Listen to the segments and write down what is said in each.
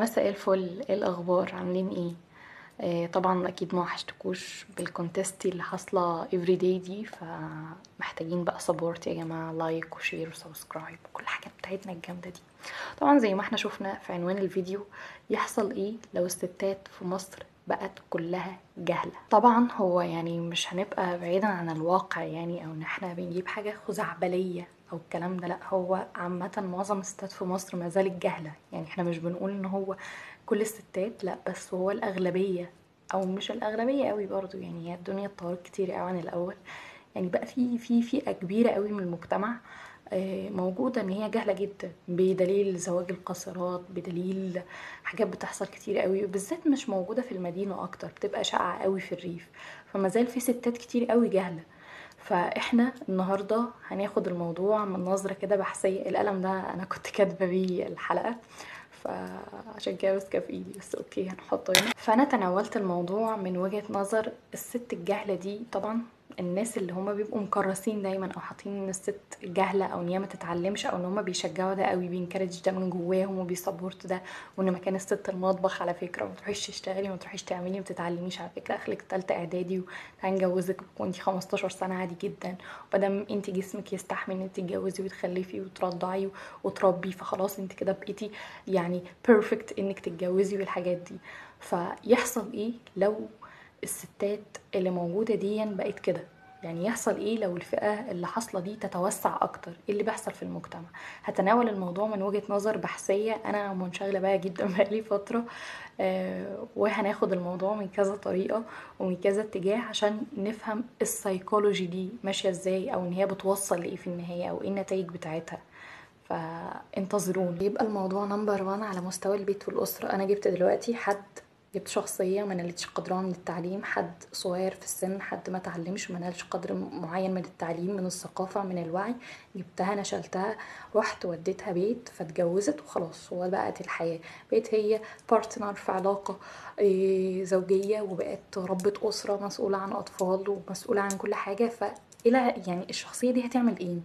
مساء الفل، ايه الاخبار؟ عاملين ايه؟ طبعا اكيد ما وحشتكوش بالكونتست اللي حاصله everyday دي، فمحتاجين بقى سبورت يا جماعه، لايك وشير وسبسكرايب وكل الحاجات بتاعتنا الجامده دي. طبعا زي ما احنا شفنا في عنوان الفيديو، يحصل ايه لو الستات في مصر بقت كلها جهلة؟ طبعا هو يعني مش هنبقى بعيدا عن الواقع، يعني او ان احنا بنجيب حاجة خزعبلية او الكلام ده، لا هو عامة معظم الستات في مصر ما زالت جهلة. يعني احنا مش بنقول ان هو كل الستات، لا، بس هو الاغلبية، او مش الاغلبية قوي برضو. يعني هي الدنيا اتطورت كتير قوي عن الاول. يعني بقى في فئة كبيرة قوي من المجتمع موجودة ان هي جهلة جدا، بدليل زواج القاصرات، بدليل حاجات بتحصل كتير قوي، وبالذات مش موجودة في المدينة اكتر، بتبقى شائعة قوي في الريف. فما زال في ستات كتير قوي جهلة. فاحنا النهاردة هناخد الموضوع من نظرة كده بحثية. القلم ده انا كنت كاتبة بيه الحلقة، فعشان كده ماسكه في ايدي، بس اوكي هنحطه هنا. فانا تناولت الموضوع من وجهة نظر الست الجهلة دي. طبعا الناس اللي هما بيبقوا مكرسين دايما او حاطين ان الست جاهله، او ان هي ما تتعلمش، او ان هما بيشجعوا ده قوي، بينكرج ده من جواهم وبيسبورت ده، وان مكان الست المطبخ على فكره، وما تروحيش تشتغلي وما تروحيش تعملي وما تتعلميش، على فكره اخلك تالتة اعدادي وتعالي نجوزك وانتي 15 سنه عادي جدا، ومادام انت جسمك يستحمل ان انت تتجوزي وتخلفي وترضعي وتربي، فخلاص انت كده بقيتي يعني بيرفكت انك تتجوزي والحاجات دي. فيحصل ايه لو الستات اللي موجودة دي بقت كده؟ يعني يحصل ايه لو الفئة اللي حاصلة دي تتوسع اكتر؟ ايه اللي بيحصل في المجتمع؟ هتناول الموضوع من وجهة نظر بحثية انا منشغلة بقى جدا بقالي فترة. وهناخد الموضوع من كذا طريقة ومن كذا اتجاه عشان نفهم السايكولوجي دي ماشية ازاي، او ان هي بتوصل لايه في النهاية، او ايه النتائج بتاعتها. فانتظروني. يبقى الموضوع نمبر 1 على مستوى البيت والأسرة. أنا جبت دلوقتي حد، جبت شخصية ما نالتش قدرها من التعليم، حد صغير في السن، حد ما تعلمش وما نالش قدر معين من التعليم، من الثقافة، من الوعي. جبتها، نشلتها، رحت وديتها بيت فاتجوزت وخلاص، هو بقت الحياة. بقت هي بارتنر في علاقة زوجية، وبقت ربة أسرة مسؤولة عن أطفال ومسؤولة عن كل حاجة. فإلى يعني الشخصية دي هتعمل إيه؟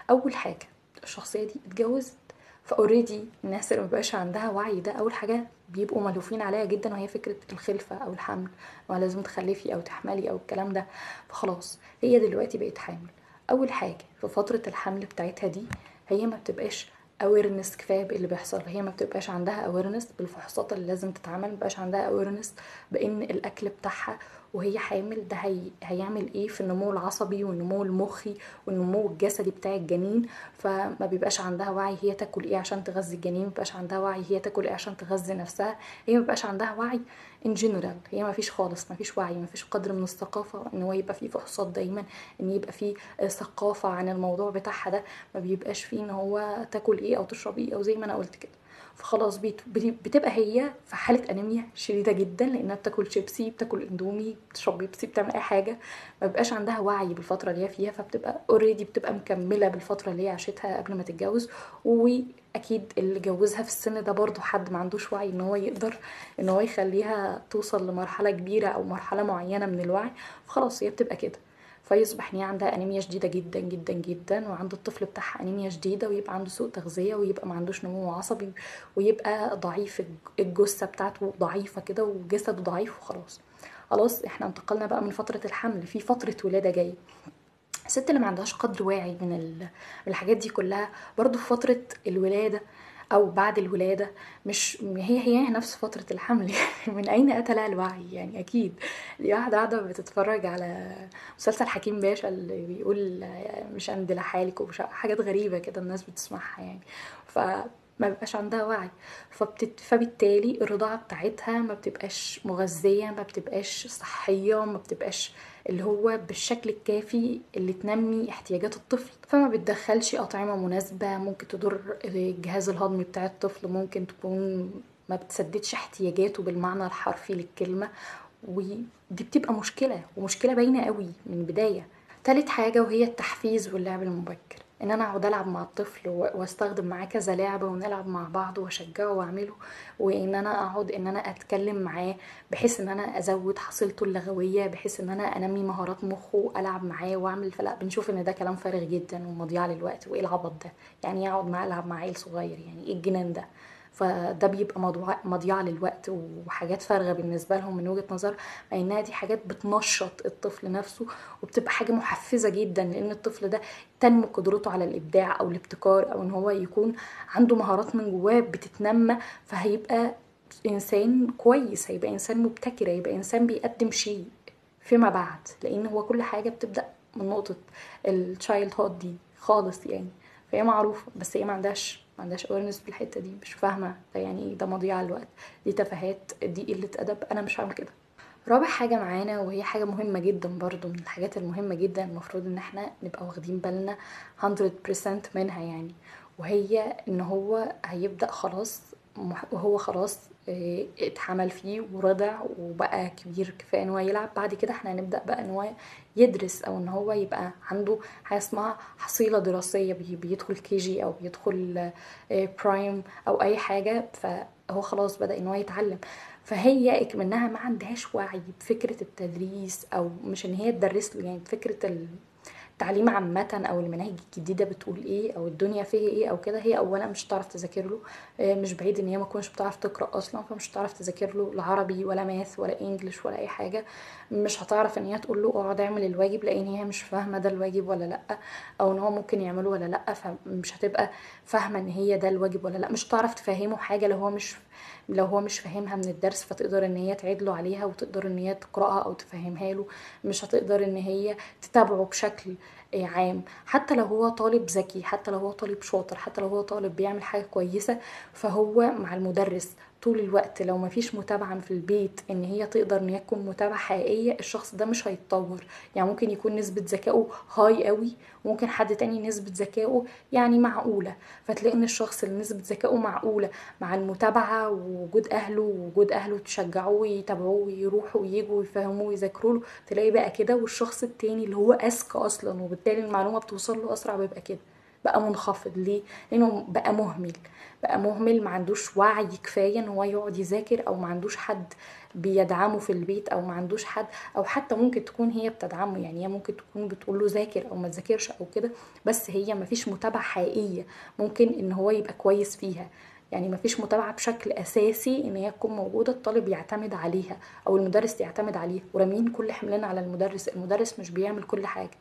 اول حاجه، الشخصيه دي اتجوزت، فاوريدي الناس اللي مبقاش عندها وعي ده اول حاجه بيبقوا ملوفين عليها جدا، وهي فكره الخلفه او الحمل، ولازم تخلفي او تحملي او الكلام ده. فخلاص هي دلوقتي بقت حامل. اول حاجه في فتره الحمل بتاعتها دي، هي ما بتبقاش اويرنس كفايه باللي بيحصل. هي ما بتبقاش عندها اويرنس بالفحوصات اللي لازم تتعمل، ما بقاش عندها اويرنس بان الاكل بتاعها وهي حامل ده هيعمل ايه في النمو العصبي والنمو المخي والنمو الجسدي بتاع الجنين. فما بيبقاش عندها وعي هي تاكل ايه عشان تغذي الجنين، ما بيبقاش عندها وعي هي تاكل ايه عشان تغذي نفسها. هي ما بيبقاش عندها وعي ان جنرال. هي ما فيش خالص، ما فيش وعي، ما فيش قدر من الثقافه ان هو يبقى فيه فحوصات دايما، ان يبقى فيه ثقافه عن الموضوع بتاعها ده. ما بيبقاش فيه ان هو تاكل ايه او تشرب ايه، او زي ما انا قلت كده. فخلاص بتبقى هي في حالة أنيميا شديدة جدا، لأنها بتاكل شيبسي، بتاكل اندومي، بتشرب بيبسي، بتعمل أي حاجة. ما بيبقاش عندها وعي بالفترة اللي هي فيها، فبتبقى اوريدي بتبقى مكملة بالفترة اللي هي عاشتها قبل ما تتجوز. واكيد اللي جوزها في السن ده برضو حد ما عندوش وعي ان هو يقدر ان هو يخليها توصل لمرحلة كبيرة او مرحلة معينة من الوعي. فخلاص هي بتبقى كده. فيصبح ان هي عندها انيميا شديده جدا جدا جدا، وعند الطفل بتاعها انيميا شديده، ويبقى عنده سوء تغذيه، ويبقى ما عندوش نمو عصبي، ويبقى ضعيف، الجثه بتاعته ضعيفه كده وجسده ضعيف وخلاص. خلاص احنا انتقلنا بقى من فتره الحمل في فتره ولاده جايه. الست اللي ما عندهاش قدر واعي من الحاجات دي كلها، برضو في فترة الولادة او بعد الولادة، مش هي نفس فترة الحمل من اين اتى لها الوعي؟ يعني اكيد دي واحدة قاعدة بتتفرج على مسلسل حكيم باشا اللي بيقول مش عند لحالك، ومش حاجات غريبة كده الناس بتسمعها يعني. ما بيبقاش عندها وعي. فبالتالي الرضاعة بتاعتها ما بتبقاش مغذية، ما بتبقاش صحية، ما بتبقاش اللي هو بالشكل الكافي اللي تنمي احتياجات الطفل. فما بتدخلش أطعمة مناسبة ممكن تضر الجهاز الهضمي بتاع الطفل، ممكن تكون ما بتسددش احتياجاته بالمعنى الحرفي للكلمة. ودي بتبقى مشكلة، ومشكلة باينة قوي من بداية. تالت حاجة وهي التحفيز واللعب المبكر، ان انا اقعد العب مع الطفل واستخدم معاه كذا لعبة ونلعب مع بعض واشجعه واعمله، وان انا اقعد ان انا اتكلم معاه بحيث ان انا ازود حصيلته اللغوية، بحيث ان انا انمي مهارات مخه، العب معاه واعمل. فلا، بنشوف ان ده كلام فارغ جدا ومضيعة للوقت، وايه العبط ده؟ يعني ايه اقعد معاه العب مع عيل صغير؟ يعني ايه الجنان ده؟ فده بيبقى مضيعة للوقت وحاجات فارغة بالنسبة لهم من وجهة نظر، مع انها دي حاجات بتنشط الطفل نفسه وبتبقى حاجة محفزة جدا، لان الطفل ده تنمو قدرته على الابداع او الابتكار، او ان هو يكون عنده مهارات من جواه بتتنمى، فهيبقى انسان كويس، هيبقى انسان مبتكر، هيبقى انسان بيقدم شيء فيما بعد، لان هو كل حاجة بتبدأ من نقطة التشايلد هود دي خالص يعني. فهي معروفة، بس هي ما عندهاش awareness في الحتة دي، مش فاهمة ده يعني ايه، ده مضيعة الوقت، دي تفاهات، دي قلة أدب، أنا مش هعمل كده. رابع حاجة معانا، وهي حاجة مهمة جدا برضو، من الحاجات المهمة جدا المفروض ان احنا نبقى واخدين بالنا 100% منها يعني، وهي ان هو هيبدأ خلاص، وهو خلاص اتحمل فيه ورضع وبقى كبير كفاية ان هو يلعب. بعد كده احنا هنبدأ بقى ان هو يدرس، او ان هو يبقى عنده حاجة اسمها حصيلة دراسية، بيدخل KG او بيدخل برايم او اي حاجة، فهو خلاص بدأ ان هو يتعلم. فهي اكمنها ما عندهاش وعي بفكرة التدريس، او مش ان هي تدرس له يعني، بفكرة التعليم عامة، او المناهج الجديدة بتقول ايه، او الدنيا فيها ايه او كده. هي اولا مش هتعرف تذاكر له، مش بعيد ان هي ما تكونش بتعرف تقرأ اصلا، فمش هتعرف تذاكر له لا عربي ولا ماث ولا انجليش ولا اي حاجة. مش هتعرف ان هي تقول له اقعد اعمل الواجب، لان هي مش فاهمة ده الواجب ولا لا، او ان هو ممكن يعمله ولا لا، فمش هتبقى فاهمة ان هي ده الواجب ولا لا. مش هتعرف تفهمه حاجة لو هو مش فاهمها من الدرس، فتقدر ان هي تعيد له عليها، وتقدر ان هي تقرأها او تفهمها له. مش هتقدر ان هي تتابعه بشكل عام. حتى لو هو طالب ذكي، حتى لو هو طالب شاطر، حتى لو هو طالب بيعمل حاجة كويسة، فهو مع المدرس طول الوقت لو مفيش متابعة في البيت ان هي تقدر ان هي تكون متابعة حقيقية، الشخص ده مش هيتطور. يعني ممكن يكون نسبة ذكائه هاي قوي، وممكن حد تاني نسبة ذكائه يعني معقولة. فتلاقي ان الشخص اللي نسبة ذكائه معقولة مع المتابعة ووجود اهله تشجعوه ويتابعوه ويروحوا ويجوا ويفهموه ويذاكروا له، تلاقي بقى كده. والشخص التاني اللي هو اذكى اصلا وبالتالي المعلومة بتوصل له اسرع، بيبقى كده بقى منخفض. ليه؟ لانه بقى مهمل، ما عندوش وعي كفايه ان هو يقعد يذاكر، او ما عندوش حد بيدعمه في البيت، او ما عندوش حد، او حتى ممكن تكون هي بتدعمه، يعني هي ممكن تكون بتقول له ذاكر او ما تذاكرش او كده، بس هي ما فيش متابعه حقيقيه ممكن ان هو يبقى كويس فيها. يعني ما فيش متابعه بشكل اساسي ان هي تكون موجوده، الطالب يعتمد عليها او المدرس يعتمد عليها، ورامين كل حملنا على المدرس مش بيعمل كل حاجه.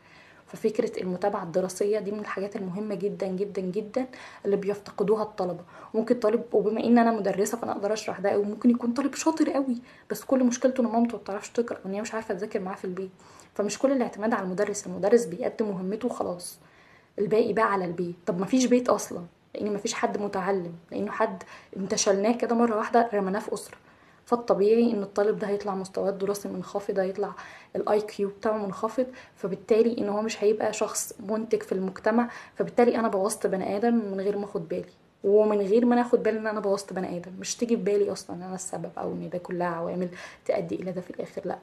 ففكرة المتابعة الدراسية دي من الحاجات المهمة جدا جدا جدا اللي بيفتقدوها الطلبة. ممكن طالب، وبما ان انا مدرسة فانا اقدر اشرح ده، وممكن يكون طالب شاطر قوي بس كل مشكلته ان مامته ما بتعرفش تقرا، وان هي مش عارفة تذاكر معاه في البيت. فمش كل الاعتماد على المدرس بيقدم مهمته وخلاص، الباقي بقى على البيت. طب ما فيش بيت اصلا، لان ما فيش حد متعلم، لانه حد انتشلناه كده مرة واحدة رمناه في اسرة. فالطبيعي ان الطالب ده هيطلع مستواه الدراسي منخفض، هيطلع IQ بتاعه منخفض، فبالتالي ان هو مش هيبقى شخص منتج في المجتمع. فبالتالي انا بوظت بني ادم من غير ما اخد بالي، ومن غير ما انا اخد بالي ان انا بوظت بني ادم، مش تيجي في بالي اصلا ان انا السبب، او ان ده كلها عوامل تؤدي الى ده في الاخر، لا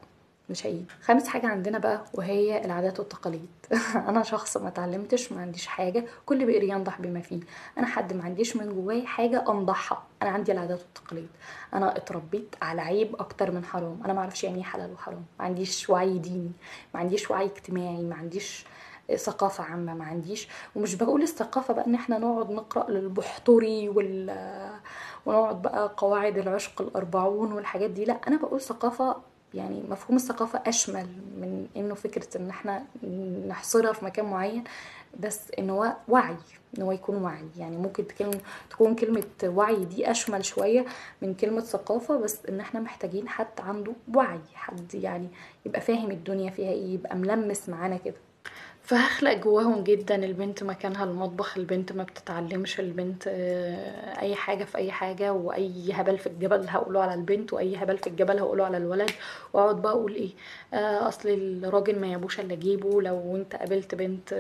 مش هيجي. خامس حاجة عندنا بقى وهي العادات والتقاليد. انا شخص ما اتعلمتش، ما عنديش حاجة، كل بئر ينضح بما فيه. انا حد ما عنديش من جواي حاجة انضحها، انا عندي العادات والتقاليد. انا اتربيت على عيب اكتر من حرام، انا ما اعرفش يعني ايه حلال وحرام، ما عنديش وعي ديني، ما عنديش وعي اجتماعي، ما عنديش ثقافة عامة، ما عنديش. ومش بقول الثقافة بقى ان احنا نقعد نقرأ للبحتري ونقعد بقى قواعد العشق الأربعون والحاجات دي، لا انا بقول ثقافة. يعني مفهوم الثقافة أشمل من إنه فكرة إن إحنا نحصرها في مكان معين، بس إن هو وعي، إن هو يكون وعي. يعني ممكن تكون كلمة وعي دي أشمل شوية من كلمة ثقافة، بس إن إحنا محتاجين حد عنده وعي، حد يعني يبقى فاهم الدنيا فيها إيه، يبقى ملمس معانا كده. فهخلق جواهم جدا البنت مكانها المطبخ، البنت ما بتتعلمش، البنت اي حاجة في اي حاجة، واي هبل في الجبل هقوله على البنت، واي هبل في الجبل هقوله على الولد. واقعد بقى اقول ايه، اصل الراجل ما يبوش الا جيبه. لو انت قابلت بنت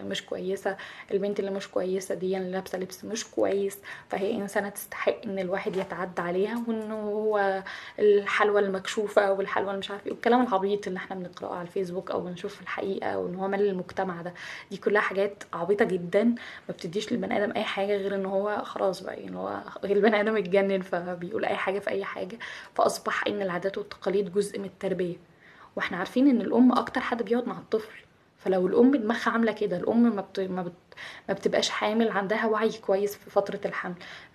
مش كويسة، البنت اللي مش كويسة دي اللي لابسة لبس مش كويس، فهي انسانة تستحق ان الواحد يتعدى عليها، وانه هو الحلوى المكشوفة والحلوى اللي مش عارفه ايه، والكلام العبيط اللي احنا بنقراه على الفيسبوك او بنشوف في الحقيقة، وان هو مال المجتمع ده. دي كلها حاجات عبيطة جدا، ما بتديش للبني ادم اي حاجة غير ان هو خلاص بقى، يعني هو البني ادم اتجنن فبيقول اي حاجة في اي حاجة. فاصبح ان العادات والتقاليد جزء من التربية، واحنا عارفين ان الام اكتر حد بيقعد مع الطفل، فلو الام دماغها عامله كده، الام ما بتبقاش حامل عندها وعي كويس في فتره الحمل،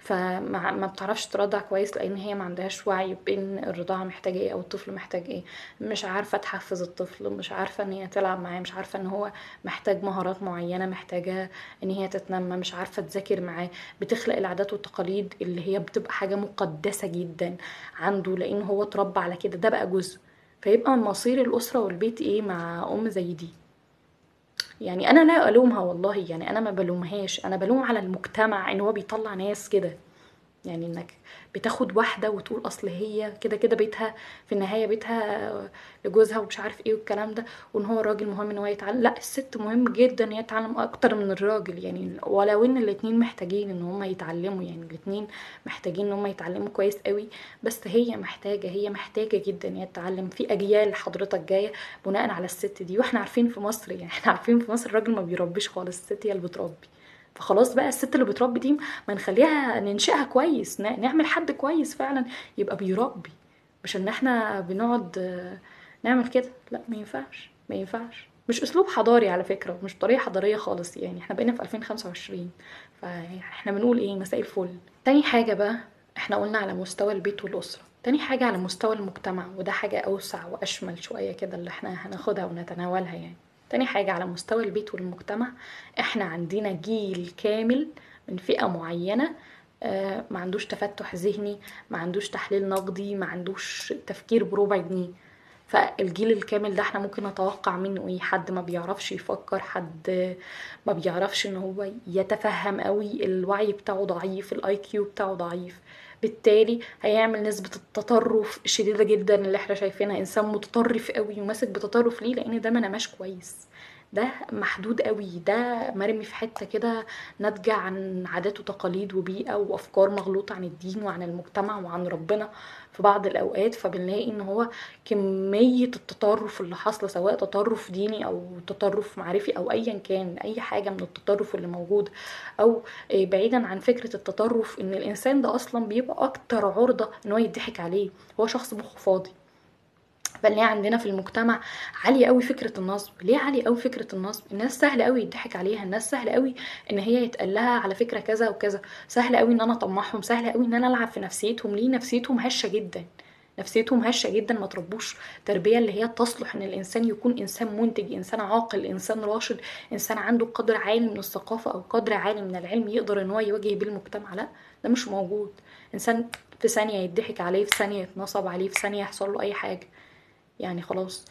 ما بتعرفش ترضع كويس لان هي ما عندهاش وعي بين الرضاعه محتاجه ايه او الطفل محتاج ايه، مش عارفه تحفز الطفل، مش عارفه ان هي تلعب معاه، مش عارفه ان هو محتاج مهارات معينه، محتاجه ان هي تتنمى، مش عارفه تذاكر معاه، بتخلق العادات والتقاليد اللي هي بتبقى حاجه مقدسه جدا عنده لان هو اتربى على كده، ده بقى جزء. فيبقى مصير الاسره والبيت ايه مع ام زي دي؟ يعني انا لا الومها والله، يعني انا ما بلومهاش، انا بلوم على المجتمع ان هو بيطلع ناس كده. يعني انك بتاخد واحدة وتقول اصل هي كده كده بيتها في النهاية بيتها لجوزها ومش عارف ايه والكلام ده، وان هو الراجل مهم ان هو يتعلم، لا الست مهم جدا ان هي تتعلم اكتر من الراجل، يعني ولو ان الاتنين محتاجين ان هما يتعلموا، يعني الاتنين محتاجين ان هما يتعلموا كويس قوي، بس هي محتاجة جدا ان هي تتعلم. في اجيال حضرتك جاية بناء على الست دي، واحنا عارفين في مصر، يعني احنا عارفين في مصر الراجل ما بيربيش خالص، الست هي اللي بتربي. فخلاص بقى الست اللي بتربي دي ما نخليها ننشئها كويس، نعمل حد كويس فعلا يبقى بيربي، مش ان احنا بنقعد نعمل كده. لا ما ينفعش، ما ينفعش، مش اسلوب حضاري على فكرة، مش طريقة حضارية خالص، يعني احنا بقينا في 2025، فاحنا بنقول ايه؟ مساء الفل. تاني حاجة بقى، احنا قلنا على مستوى البيت والأسرة، تاني حاجة على مستوى المجتمع، وده حاجة أوسع وأشمل شوية كده اللي احنا هناخدها ونتناولها يعني. تاني حاجة على مستوى البيت والمجتمع، احنا عندنا جيل كامل من فئة معينة، ما عندوش تفتح ذهني، ما عندوش تحليل نقدي، ما عندوش تفكير بربع جنيه. فالجيل الكامل ده احنا ممكن نتوقع منه ايه؟ حد ما بيعرفش يفكر، حد ما بيعرفش ان هو يتفهم قوي، الوعي بتاعه ضعيف، الاي كيو بتاعه ضعيف، بالتالي هيعمل نسبة التطرف شديدة جدا اللي احنا شايفينها. انسان متطرف قوي وماسك بتطرف ليه؟ لان ده ما نماش كويس، ده محدود قوي، ده مرمي في حتة كده، ناتجة عن عادات وتقاليد وبيئة وأفكار مغلوطة عن الدين وعن المجتمع وعن ربنا في بعض الأوقات. فبنلاقي إن هو كمية التطرف اللي حاصلة، سواء تطرف ديني أو تطرف معرفي أو أيا كان، أي حاجة من التطرف اللي موجود، أو بعيدا عن فكرة التطرف، إن الإنسان ده أصلا بيبقى أكتر عرضة إن هو يضحك عليه، هو شخص مخه فاضي. فنلاقي عندنا في المجتمع عالية قوي فكرة النصب. ليه عالية قوي فكرة النصب؟ الناس سهل قوي يضحك عليها، الناس سهل قوي ان هي يتقال لها على فكرة كذا وكذا، سهل قوي ان انا اطمعهم، سهل قوي ان انا العب في نفسيتهم. ليه؟ نفسيتهم هشة جدا، نفسيتهم هشة جدا، ما تربوش تربية اللي هي تصلح ان الانسان يكون انسان منتج، انسان عاقل، انسان راشد، انسان عنده قدر عالي من الثقافة او قدر عالي من العلم يقدر ان هو يواجه بيه المجتمع. لا، ده مش موجود. انسان في ثانية يضحك عليه، في ثانية يتنصب عليه، في ثانية يحصل له اي حاجة، يعني خلاص.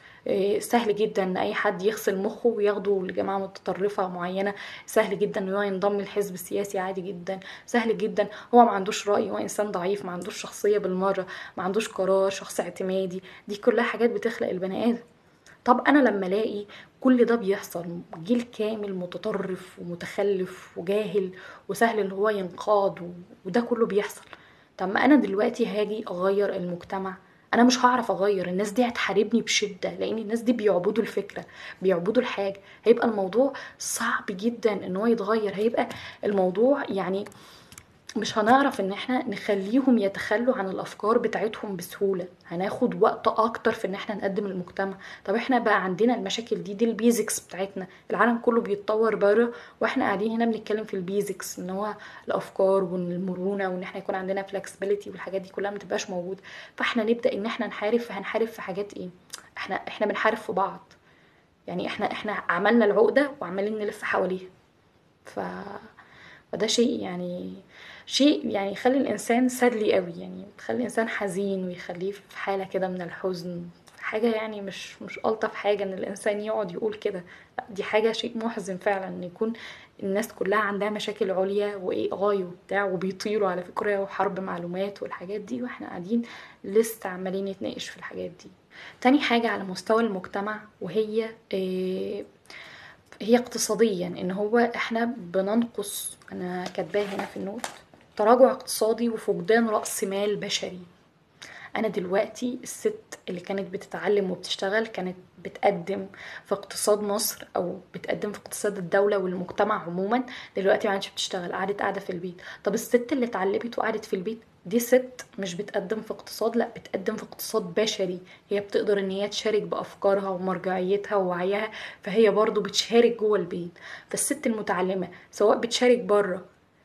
سهل جدا ان اي حد يغسل مخه وياخده لجماعة متطرفة معينة، سهل جدا ان هو ينضم للحزب السياسي عادي جدا، سهل جدا. هو ما عندوش رأي، هو انسان ضعيف، ما عندوش شخصية بالمرة، ما عندوش قرار، شخص اعتمادي، دي كلها حاجات بتخلق البني ادم. طب انا لما الاقي كل ده بيحصل، جيل كامل متطرف ومتخلف وجاهل وسهل اللي هو ينقاد وده كله بيحصل، طب ما انا دلوقتي هاجي اغير المجتمع، انا مش هعرف اغير، الناس دي هتحاربني بشدة، لان الناس دي بيعبدوا الفكرة، بيعبدوا الحاجة، هيبقى الموضوع صعب جدا ان هو يتغير، هيبقى الموضوع يعني مش هنعرف ان احنا نخليهم يتخلوا عن الافكار بتاعتهم بسهولة، هناخد وقت اكتر في ان احنا نقدم المجتمع. طب احنا بقى عندنا المشاكل دي البيزكس بتاعتنا، العالم كله بيتطور بره واحنا قاعدين هنا بنتكلم في البيزكس، ان هو الافكار والمرونة وان احنا يكون عندنا فلكسبيليتي والحاجات دي كلها ما تبقاش موجودة. فاحنا نبدأ ان احنا نحارب، فهنحارب في حاجات ايه؟ احنا بنحارب في بعض، يعني احنا عملنا العقدة وعمالين نلف حواليها. ف فده شيء يعني، شيء يعني يخلي الإنسان سادلي قوي، يعني يخلي الإنسان حزين ويخليه في حالة كده من الحزن، حاجة يعني مش ألطف حاجة إن الإنسان يقعد يقول كده. لا، دي حاجة شيء محزن فعلا إن يكون الناس كلها عندها مشاكل عليا وإيه غاية وبتاع، وبيطيروا على فكرة وحرب معلومات والحاجات دي، وإحنا قاعدين لسه عمالين نتناقش في الحاجات دي. تاني حاجة على مستوى المجتمع، وهي هي اقتصاديا، ان هو احنا بننقص، انا كاتباها هنا في النوت، تراجع اقتصادي وفقدان رأس مال بشري. انا دلوقتي الست اللي كانت بتتعلم وبتشتغل كانت بتقدم في اقتصاد مصر او بتقدم في اقتصاد الدولة والمجتمع عموما، دلوقتي ما عادش بتشتغل، قاعدة في البيت. طب الست اللي اتعلمت وقعدت في البيت دي ست مش بتقدم في اقتصاد، لا بتقدم في اقتصاد بشري. هي بتقدر ان هي تشارك بافكارها ومرجعيتها ووعيها، فهي برضو بتشارك جوه البيت. فالست المتعلمة سواء بتشارك بره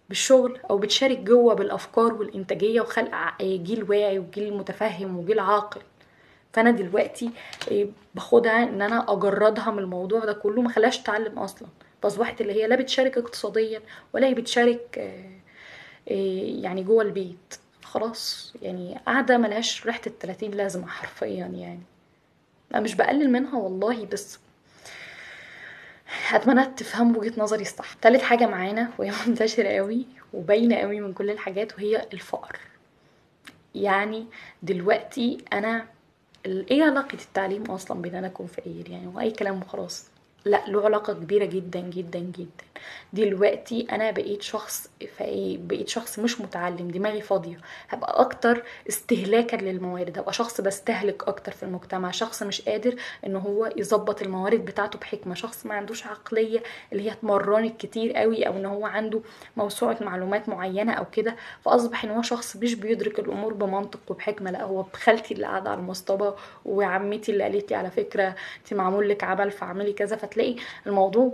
بالشغل او بتشارك جوه بالافكار والانتاجيه وخلق جيل واعي وجيل متفهم وجيل عاقل. فانا دلوقتي باخدها ان انا اجردها من الموضوع ده كله، ما خلاش تتعلم اصلا، فاصبحت اللي هي لا بتشارك اقتصاديا ولا هي بتشارك يعني جوه البيت. خلاص يعني قاعده ملهاش ريحه ال30 لازمه حرفيا يعني. انا مش بقلل منها والله، بس اتمنى تفهم وجهة نظري الصح. تالت حاجة معانا وهي منتشرة قوي وباينة قوي من كل الحاجات، وهي الفقر. يعني دلوقتي انا ايه علاقة التعليم اصلا بان انا اكون فقير؟ يعني هو اي كلام وخلاص. لا، له علاقة كبيرة جدا جدا جدا. دلوقتي انا بقيت شخص فقير، بقيت شخص مش متعلم، دماغي فاضية، هبقى اكتر استهلاكا للموارد، هبقى شخص بستهلك اكتر في المجتمع، شخص مش قادر ان هو يظبط الموارد بتاعته بحكمة، شخص ما عندوش عقلية اللي هي تمرنت كتير قوي، او ان هو عنده موسوعة معلومات معينة او كده. فاصبح ان هو شخص مش بيدرك الامور بمنطق وبحكمة، لا هو بخالتي اللي قاعدة على المصطبة وعمتي اللي قالت لي على فكرة انت معمول لك عمل فاعملي كذا. فتلاقي الموضوع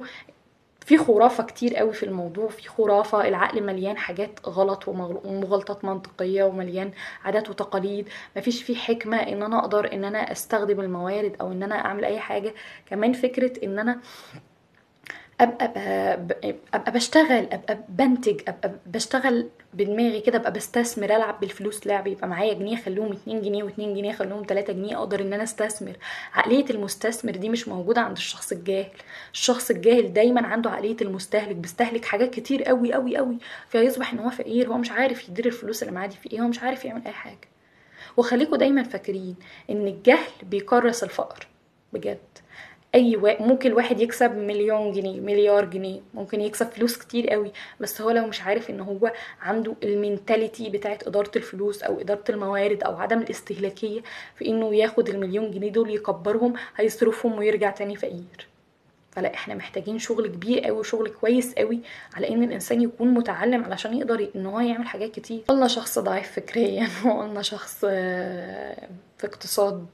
في خرافة كتير قوي في الموضوع، في خرافة، العقل مليان حاجات غلط ومغالطات منطقية، ومليان عادات وتقاليد، مفيش فيه حكمة ان انا اقدر ان انا استخدم الموارد او ان انا اعمل اي حاجة. كمان فكرة ان انا ابقى بشتغل، ابقى بنتج، ابقى بشتغل بدماغي كده، ابقى بستثمر، العب بالفلوس لعب، يبقى معايا جنيه خليهم 2 جنيه، و2 جنيه خليهم 3 جنيه، اقدر ان انا استثمر. عقلية المستثمر دي مش موجودة عند الشخص الجاهل. الشخص الجاهل دايما عنده عقلية المستهلك، بيستهلك حاجات كتير قوي قوي قوي، فيصبح ان هو فقير، هو مش عارف يدير الفلوس اللي معاه دي في ايه، هو مش عارف يعمل اي حاجة. وخليكوا دايما فاكرين ان الجهل بيكرس الفقر بجد. ممكن الواحد يكسب 1,000,000 جنيه، مليار جنيه، ممكن يكسب فلوس كتير قوي، بس هو لو مش عارف ان هو عنده المينتاليتي بتاعت ادارة الفلوس او ادارة الموارد او عدم الاستهلاكية في انه ياخد ال1,000,000 جنيه دول يكبرهم، هيصرفهم ويرجع تاني فقير. فلا، احنا محتاجين شغل كبير قوي وشغل كويس قوي على ان الانسان يكون متعلم علشان يقدر ان هو يعمل حاجات كتير. قلنا شخص ضعيف فكريا وقلنا شخص في اقتصاد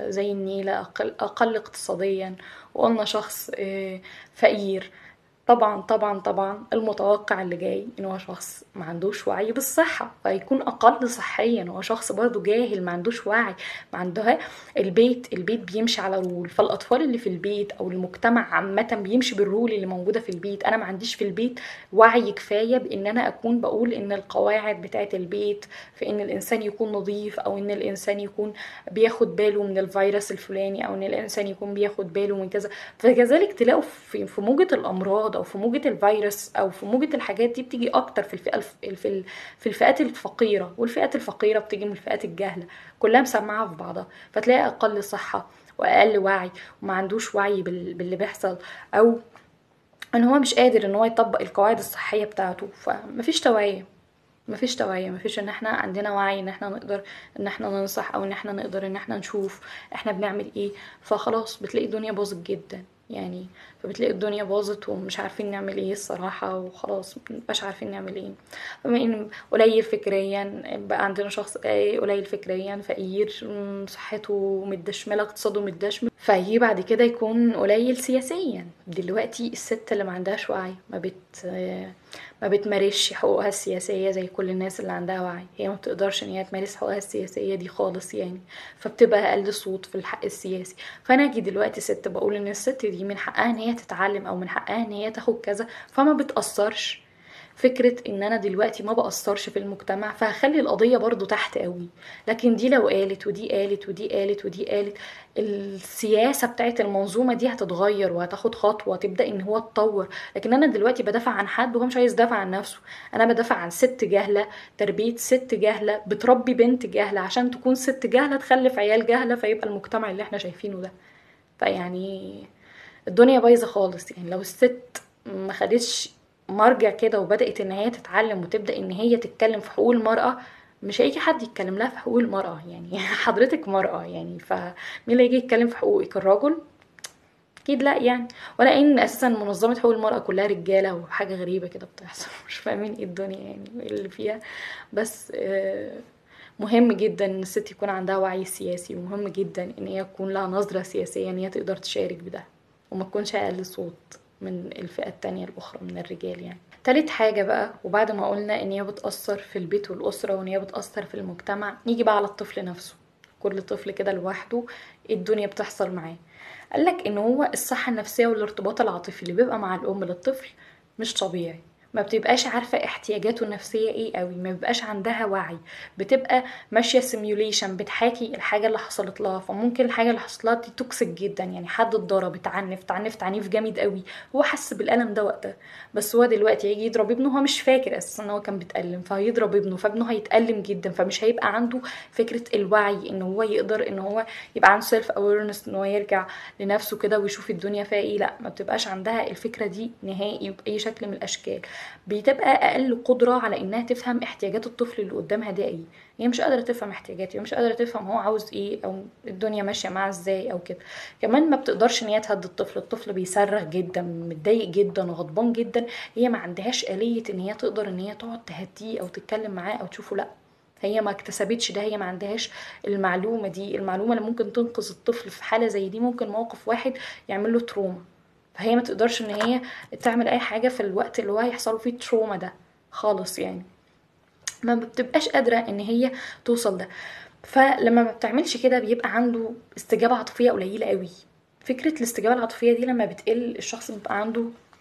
زي النيلة اقل اقتصاديا، وقلنا شخص فقير. طبعا طبعا طبعا المتوقع اللي جاي ان هو شخص ما عندوش وعي بالصحة، فيكون اقل صحيا. هو شخص برضو جاهل، ما عندوش وعي، ما عندها البيت بيمشي على رول، فالاطفال اللي في البيت او المجتمع عامة بيمشي بالرول اللي موجودة في البيت. انا ما عنديش في البيت وعي كفاية بان انا اكون بقول ان القواعد بتاعت البيت في ان الانسان يكون نظيف، او ان الانسان يكون بياخد باله من الفيروس الفلاني، او ان الانسان يكون بياخد باله من كذا. فكذلك تلاقوا في موجة الامراض او في موجة الفيروس او في موجة الحاجات دي بتيجي اكتر في في الفئات الفقيرة، والفئات الفقيرة بتيجي من الفئات الجاهلة، كلها مسمعة في بعضها. فتلاقي اقل صحة واقل وعي، وما عندوش وعي باللي بيحصل، او ان هو مش قادر ان هو يطبق القواعد الصحية بتاعته. فمفيش توعية، مفيش توعية، مفيش ان احنا عندنا وعي ان احنا نقدر ان احنا ننصح، او ان احنا نقدر ان احنا نشوف احنا بنعمل ايه. فخلاص بتلاقي الدنيا باظت جدا يعني. فبتلاقي الدنيا باظت ومش عارفين نعمل ايه الصراحة، وخلاص مبقاش عارفين نعمل ايه. بما ان قليل فكريا، بقى عندنا شخص قليل فكريا فقير، صحته متدشملة، اقتصاده متدشمل، فيجي بعد كده يكون قليل سياسيا. دلوقتي الست اللي ما عندهاش وعي ما بتمارسش حقوقها السياسية زي كل الناس اللي عندها وعي. هي ما بتقدرش ان هي تمارس حقوقها السياسية دي خالص يعني، فبتبقى اقل صوت في الحق السياسي. فانا اجي دلوقتي ست بقول ان الست دي من حقها ان هي تتعلم، او من حقها ان هي تاخد كذا، فما بتأثرش. فكرة ان انا دلوقتي ما بأثرش في المجتمع، فهخلي القضية برضو تحت قوي. لكن دي لو قالت ودي قالت ودي قالت ودي قالت، السياسة بتاعت المنظومة دي هتتغير وهتاخد خطوة، تبدأ ان هو تطور. لكن انا دلوقتي بدافع عن حد وهو مش عايز يدافع عن نفسه. انا بدافع عن ست جاهلة، تربية ست جاهلة بتربي بنت جاهلة عشان تكون ست جاهلة تخلف عيال جاهلة، فيبقى المجتمع اللي احنا شايفينه ده. فيعني الدنيا بايظة خالص يعني. لو الست ما خدتش مرجع كده وبدأت ان هي تتعلم وتبدأ ان هي تتكلم في حقوق المرأة، مش هيجي حد يتكلم لها في حقوق المرأة يعني. حضرتك مرأة يعني، فمين اللي يجي يتكلم في حقوقك؟ الرجل؟ اكيد لا يعني. ولا ان اساسا منظمه حقوق المراه كلها رجاله وحاجه غريبه كده بتحصل. مش فاهمين ايه الدنيا يعني وايه اللي فيها. بس مهم جدا ان الست يكون عندها وعي سياسي، ومهم جدا ان هي يكون لها نظره سياسيه ان هي تقدر تشارك بده، وما تكونش اقل صوت من الفئه التانية الاخرى من الرجال يعني. تالت حاجة بقى، وبعد ما قلنا ان هي بتأثر في البيت والأسرة وان هي بتأثر في المجتمع، نيجي بقى على الطفل نفسه. كل طفل كده لوحده ايه الدنيا بتحصل معاه؟ قالك ان هو الصحة النفسية والارتباط العاطفي اللي بيبقى مع الام للطفل مش طبيعي. ما بتبقاش عارفة احتياجاته النفسية ايه قوي، ما بيبقاش عندها وعي، بتبقى ماشية سيميوليشن، بتحاكي الحاجة اللي حصلت لها. فممكن الحاجة اللي حصلت لها دي توكسيك جدا، يعني حد اتضرب، اتعنف عنيف جامد قوي، هو حس بالألم ده وقتها، بس هو دلوقتي هيجي يضرب ابنه، هو مش فاكر اساسا ان هو كان بيتألم، فهيضرب ابنه، فابنه هيتألم جدا، فمش هيبقى عنده فكرة الوعي ان هو يقدر ان هو يبقى عنده سيلف اويرنس، ان هو يرجع لنفسه كده ويشوف الدنيا فيها ايه. لا، ما بتبقاش عندها الفكرة دي نهائي بأي شكل من الاشكال. بتبقى اقل قدرة على انها تفهم احتياجات الطفل اللي قدامها ده ايه. هي مش قادرة تفهم احتياجاته، هي مش قادرة تفهم هو عاوز ايه او الدنيا ماشية معاه ازاي او كده. كمان ما بتقدرش ان هي تهدي الطفل. الطفل بيصرخ جدا، متضايق جدا، غضبان جدا، هي ما عندهاش آلية ان هي تقدر ان هي تقعد تهديه او تتكلم معاه او تشوفه. لا، هي ما اكتسبتش ده، هي ما عندهاش المعلومة دي. المعلومة اللي ممكن تنقذ الطفل في حالة زي دي ممكن موقف واحد يعمل له تروما، فهي ما تقدرش ان هي تعمل اي حاجة في الوقت اللي هو هيحصل فيه التروما ده خالص يعني. ما بتبقاش قادرة ان هي توصل ده. فلما ما بتعملش كده بيبقى عنده استجابة عاطفية قليلة قوي. فكرة الاستجابة العاطفية دي لما بتقل، الشخص بيبقى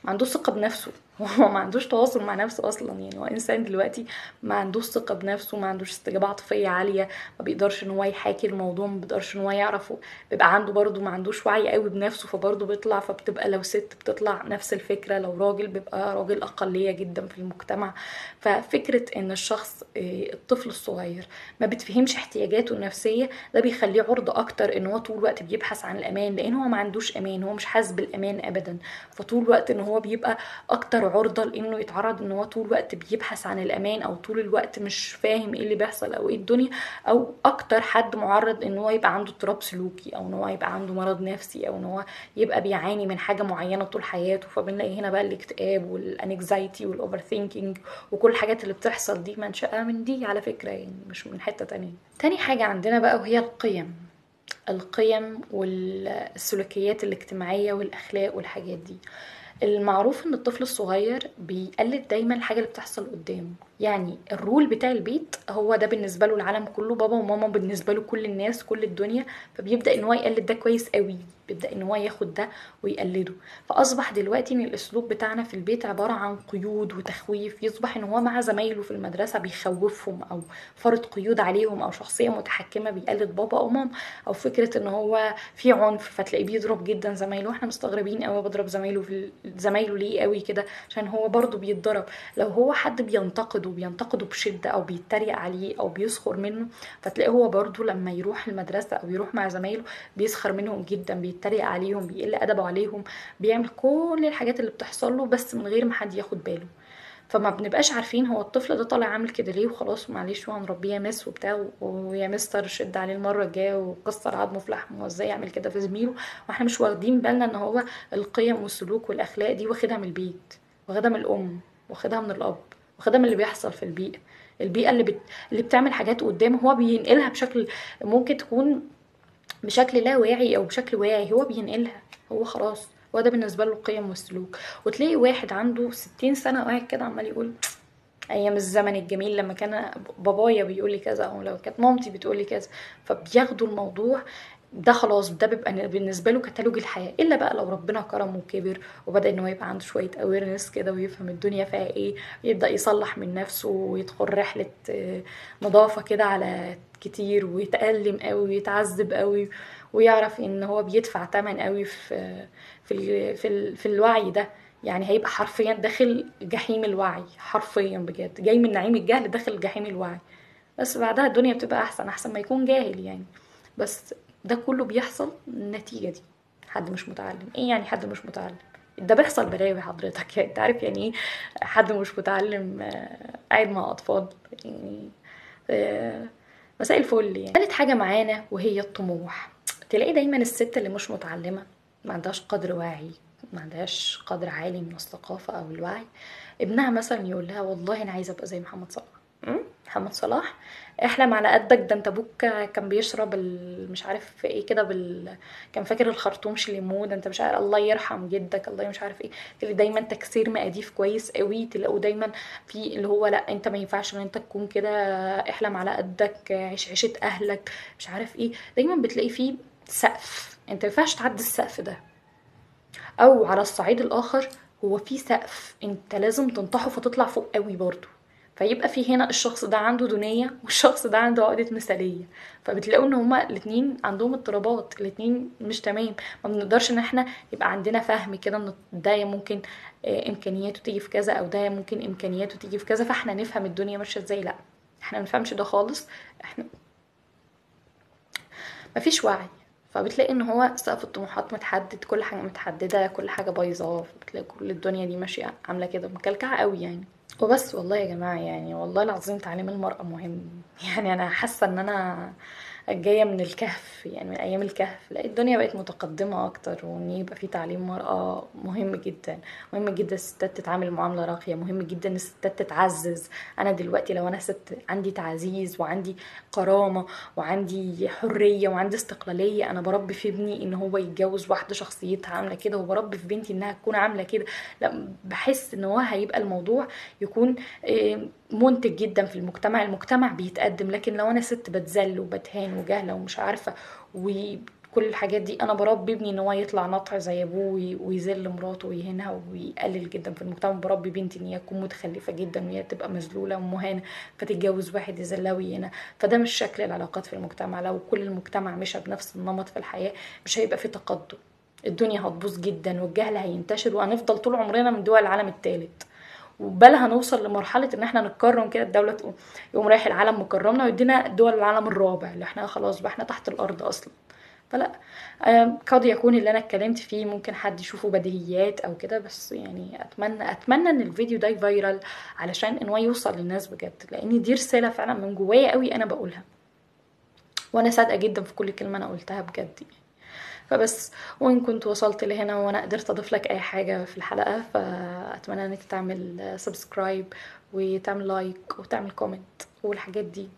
ما عندوش ثقة بنفسه. هو ما عندوش تواصل مع نفسه اصلا يعني. هو انسان دلوقتي ما عندوش ثقة بنفسه، ما عندوش استجابة عاطفية عالية، ما بيقدرش ان هو يحاكي الموضوع، ما بيقدرش ان هو يعرفه. بيبقى عنده برضه ما عندوش وعي قوي بنفسه، فبرضه بيطلع، فبتبقى لو ست بتطلع نفس الفكرة، لو راجل بيبقى راجل اقلية جدا في المجتمع. ففكرة ان الشخص الطفل الصغير ما بتفهمش احتياجاته النفسية، ده بيخليه عرضة اكتر ان هو طول الوقت بيبحث عن الامان، لان هو ما عندوش امان، هو مش حاسس بالامان ابدا. فطول الوقت ان هو بيبقى اكتر عرضة لانه يتعرض ان هو طول الوقت بيبحث عن الامان، او طول الوقت مش فاهم ايه اللي بيحصل او ايه الدنيا. او اكتر حد معرض ان هو يبقى عنده اضطراب سلوكي، او ان هو يبقى عنده مرض نفسي، او ان هو يبقى بيعاني من حاجة معينة طول حياته. فبنلاقي هنا بقى الاكتئاب والانكزايتي والاوفر ثينكينج وكل الحاجات اللي بتحصل دي منشأها من دي على فكرة يعني، مش من حتة تانية. تاني حاجة عندنا بقى وهي القيم. القيم والسلوكيات الاجتماعية والأخلاق والحاجات دي. المعروف ان الطفل الصغير بيقلد دايما الحاجة اللي بتحصل قدامه. يعني الرول بتاع البيت هو ده بالنسبة له العالم كله، بابا وماما بالنسبة له كل الناس كل الدنيا. فبيبدأ ان هو يقلد ده كويس قوي، بيبدأ ان هو ياخد ده ويقلده. فأصبح دلوقتي ان الاسلوب بتاعنا في البيت عبارة عن قيود وتخويف. يصبح ان هو مع زمايله في المدرسة بيخوفهم، او فرض قيود عليهم، او شخصية متحكمة بيقلد بابا او ماما. او فكرة ان هو في عنف فتلاقيه بيضرب جدا زمايله. احنا مستغربين قوي بضرب زمايله زمايله ليه قوي كده؟ عشان هو برضو بيتضرب. لو هو حد بينتقده بشدة، او بيتريق عليه او بيسخر منه، فتلاقيه هو برضو لما يروح المدرسة او يروح مع زمايله بيسخر منهم جدا، بيتريق عليهم، بيقل ادبه عليهم، بيعمل كل الحاجات اللي بتحصل له بس من غير ما حد ياخد باله. فما بنبقاش عارفين هو الطفل ده طالع عامل كده ليه، وخلاص معلش وهنربيه يا مس وبتاع، ويا مستر شد عليه المره الجايه وكسر عظمه في لحمه، وازاي يعمل كده في زميله. واحنا مش واخدين بالنا ان هو القيم والسلوك والاخلاق دي واخدها من البيت، واخدها من الام، واخدها من الاب، واخدها من اللي بيحصل في البيئه. البيئه اللي بتعمل حاجات قدامه هو بينقلها بشكل ممكن تكون بشكل لا واعي او بشكل واعي، هو بينقلها. هو خلاص هو ده بالنسبه له القيم والسلوك. وتلاقي واحد عنده 60 سنه قاعد كده عمال يقول ايام الزمن الجميل لما كان بابايا بيقول لي كذا، او لو كانت مامتي بتقول لي كذا. فبياخدوا الموضوع ده خلاص، ده بيبقى بالنسبه له كتالوج الحياه. الا بقى لو ربنا كرمه وكبر وبدا ان هو يبقى عنده شويه اويرنس كده ويفهم الدنيا فيها ايه، يبدا يصلح من نفسه ويدخل رحله نظافه كده على كتير، ويتألم قوي ويتعذب قوي، ويعرف ان هو بيدفع تمن قوي في الوعي ده. يعني هيبقى حرفيا داخل جحيم الوعي، حرفيا بجد جاي من نعيم الجهل داخل جحيم الوعي. بس بعدها الدنيا بتبقى احسن ما يكون جاهل يعني. بس ده كله بيحصل النتيجة دي. حد مش متعلم ايه يعني؟ حد مش متعلم ده بيحصل بلاوي حضرتك. يعني انت عارف يعني ايه حد مش متعلم قاعد مع اطفال يعني؟ مساء الفل. يعني تالت حاجة معانا وهي الطموح. تلاقي دايما الست اللي مش متعلمة، ما عندهاش قدر واعي، ما عندهاش قدر عالي من الثقافة او الوعي، ابنها مثلا يقول لها والله انا عايزة ابقى زي محمد صلاح. محمد صلاح؟ احلم على قدك، ده انت ابوك كان بيشرب مش عارف في ايه كده كان فاكر الخرطومش ليمون، ده انت مش عارف، الله يرحم جدك، الله مش عارف ايه. تلاقي دايما تكسير مقاديف كويس قوي، تلاقوا دايما في اللي هو لا انت ما ينفعش ان انت تكون كده، احلم على قدك، عيش عيشة اهلك، مش عارف ايه. دايما بتلاقي فيه سقف، انت ما ينفعش تعدي السقف ده. او على الصعيد الاخر، هو في سقف انت لازم تنطحه فتطلع فوق قوي برضو. فيبقى في هنا الشخص ده عنده دونية والشخص ده عنده عقدة مثالية. فبتلاقوا ان هما الاتنين عندهم اضطرابات، الاتنين مش تمام. ما بنقدرش ان احنا يبقى عندنا فهم كده ان ده ممكن امكانياته تيجي في كذا، او ده ممكن امكانياته تيجي في كذا، فاحنا نفهم الدنيا ماشية ازاي. لا، احنا ما نفهمش ده خالص. احنا مفيش وعي. فبتلاقي ان هو سقف الطموحات متحدد، كل حاجه متحدده، كل حاجه بايظه، بتلاقي كل الدنيا دي ماشيه عامله كده مكلكعه قوي يعني. وبس والله يا جماعه، يعني والله العظيم تعليم المرأة مهم. يعني انا حاسه ان انا جايه من الكهف، يعني من ايام الكهف. لا، الدنيا بقت متقدمه اكتر، وان يبقى في تعليم مرأة مهم جدا. مهم جدا الستات تتعامل معامله راقيه، مهم جدا الستات تتعزز. انا دلوقتي لو انا ست عندي تعزيز وعندي كرامه وعندي حريه وعندي استقلاليه، انا بربي في ابني ان هو يتجوز واحده شخصيتها عامله كده، وبربي في بنتي انها تكون عامله كده. لا، بحس ان هو هيبقى الموضوع يكون منتج جدا في المجتمع. المجتمع بيتقدم. لكن لو انا ست بتذل وبتهان وجهله ومش عارفه وكل الحاجات دي، انا بربي ابني ان هو يطلع نطع زي ابوه ويذل مراته ويهينها ويقلل جدا في المجتمع. بربي بنتي ان هي تكون متخلفه جدا وهي تبقى مذلوله ومهانه، فتتجوز واحد يذلها ويهينها. فده مش شكل العلاقات في المجتمع. لو كل المجتمع مشى بنفس النمط في الحياه، مش هيبقى في تقدم. الدنيا هتبوظ جدا، والجهل هينتشر، وهنفضل طول عمرنا من دول العالم الثالث. وبل هنوصل لمرحلة ان احنا نتكرم كده، الدولة يقوم رايح العالم مكرمنا ويدينا دول العالم الرابع، اللي احنا خلاص بقى احنا تحت الارض اصلا. فلا، قد يكون اللي انا اتكلمت فيه ممكن حد يشوفه بديهيات او كده، بس يعني اتمنى ان الفيديو ده فايرال، علشان ان هو يوصل للناس بجد، لان دي رسالة فعلا من جوايا قوي انا بقولها، وانا صادقة جدا في كل كلمة انا قلتها بجد يعني. فبس، وان كنت وصلت لهنا وانا قدرت اضيف لك اي حاجة في الحلقة، فاتمنى انك تعمل سبسكرايب وتعمل لايك وتعمل كومنت والحاجات دي.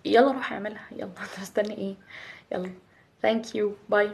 يلا روح اعملها، يلا انت مستني ايه؟ يلا. ثانك يو، باي.